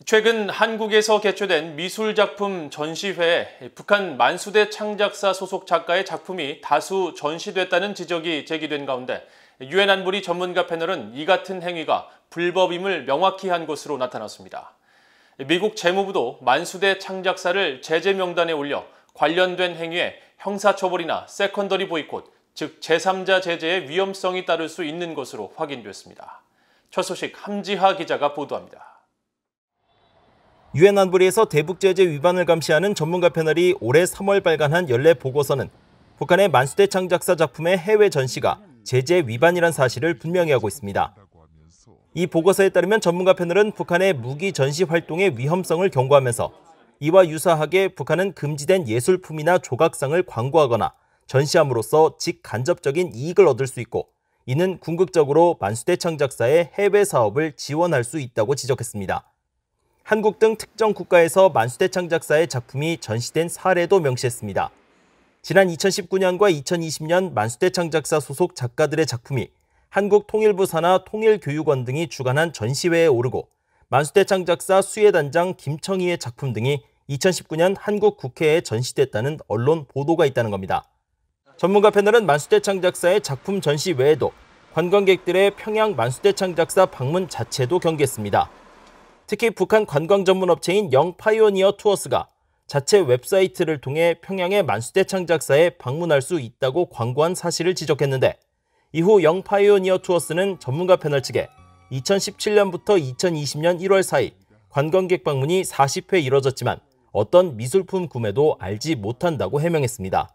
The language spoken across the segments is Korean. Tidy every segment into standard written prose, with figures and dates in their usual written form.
최근 한국에서 개최된 미술작품 전시회에 북한 만수대 창작사 소속 작가의 작품이 다수 전시됐다는 지적이 제기된 가운데 유엔 안보리 전문가 패널은 이 같은 행위가 불법임을 명확히 한 것으로 나타났습니다. 미국 재무부도 만수대 창작사를 제재 명단에 올려 관련된 행위에 형사처벌이나 세컨더리 보이콧, 즉 제3자 제재의 위험성이 따를 수 있는 것으로 확인됐습니다. 첫 소식 함지하 기자가 보도합니다. 유엔 안보리에서 대북 제재 위반을 감시하는 전문가 패널이 올해 3월 발간한 연례 보고서는 북한의 만수대 창작사 작품의 해외 전시가 제재 위반이란 사실을 분명히 하고 있습니다. 이 보고서에 따르면 전문가 패널은 북한의 무기 전시 활동의 위험성을 경고하면서 이와 유사하게 북한은 금지된 예술품이나 조각상을 광고하거나 전시함으로써 직간접적인 이익을 얻을 수 있고 이는 궁극적으로 만수대 창작사의 해외 사업을 지원할 수 있다고 지적했습니다. 한국 등 특정 국가에서 만수대 창작사의 작품이 전시된 사례도 명시했습니다. 지난 2019년과 2020년 만수대 창작사 소속 작가들의 작품이 한국통일부 산하 통일교육원 등이 주관한 전시회에 오르고 만수대 창작사 수혜단장 김청희의 작품 등이 2019년 한국 국회에 전시됐다는 언론 보도가 있다는 겁니다. 전문가 패널은 만수대 창작사의 작품 전시 외에도 관광객들의 평양 만수대 창작사 방문 자체도 경계했습니다. 특히 북한 관광 전문 업체인 영파이오니어 투어스가 자체 웹사이트를 통해 평양의 만수대 창작사에 방문할 수 있다고 광고한 사실을 지적했는데 이후 영파이오니어 투어스는 전문가 패널 측에 2017년부터 2020년 1월 사이 관광객 방문이 40회 이뤄졌지만 어떤 미술품 구매도 알지 못한다고 해명했습니다.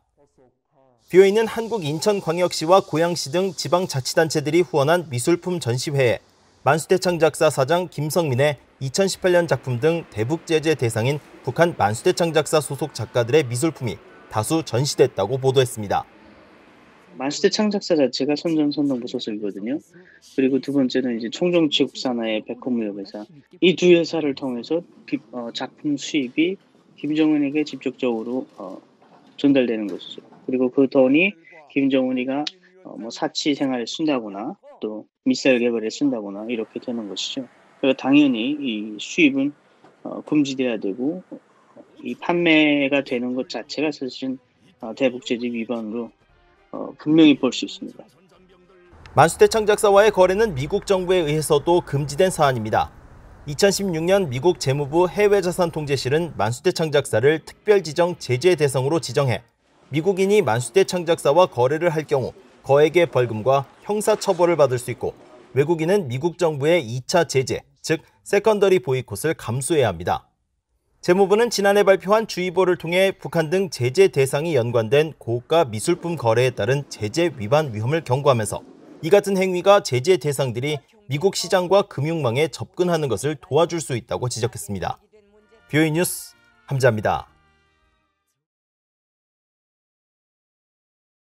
비어있는 한국 인천광역시와 고양시 등 지방자치단체들이 후원한 미술품 전시회에 만수대 창작사 사장 김성민의 2018년 작품 등 대북 제재 대상인 북한 만수대 창작사 소속 작가들의 미술품이 다수 전시됐다고 보도했습니다. 만수대 창작사 자체가 선전선동부 소속이거든요. 그리고 두 번째는 이제 총종취급산하의 백호무역회사. 이 두 회사를 통해서 작품 수입이 김정은에게 직접적으로 전달되는 것이죠. 그리고 그 돈이 김정은이가 사치 생활에 쓴다거나 또 미사일 개발에 쓴다거나 이렇게 되는 것이죠. 그래서 당연히 이 수입은 금지돼야 되고 이 판매가 되는 것 자체가 사실은 대북 제재 위반으로 분명히 볼 수 있습니다. 만수대 창작사와의 거래는 미국 정부에 의해서도 금지된 사안입니다. 2016년 미국 재무부 해외자산통제실은 만수대 창작사를 특별지정 제재 대상으로 지정해 미국인이 만수대 창작사와 거래를 할 경우 거액의 벌금과 형사처벌을 받을 수 있고 외국인은 미국 정부의 2차 제재, 즉 세컨더리 보이콧을 감수해야 합니다. 재무부는 지난해 발표한 주의보를 통해 북한 등 제재 대상이 연관된 고가 미술품 거래에 따른 제재 위반 위험을 경고하면서 이 같은 행위가 제재 대상들이 미국 시장과 금융망에 접근하는 것을 도와줄 수 있다고 지적했습니다. 뷰이 뉴스 함지하입니다.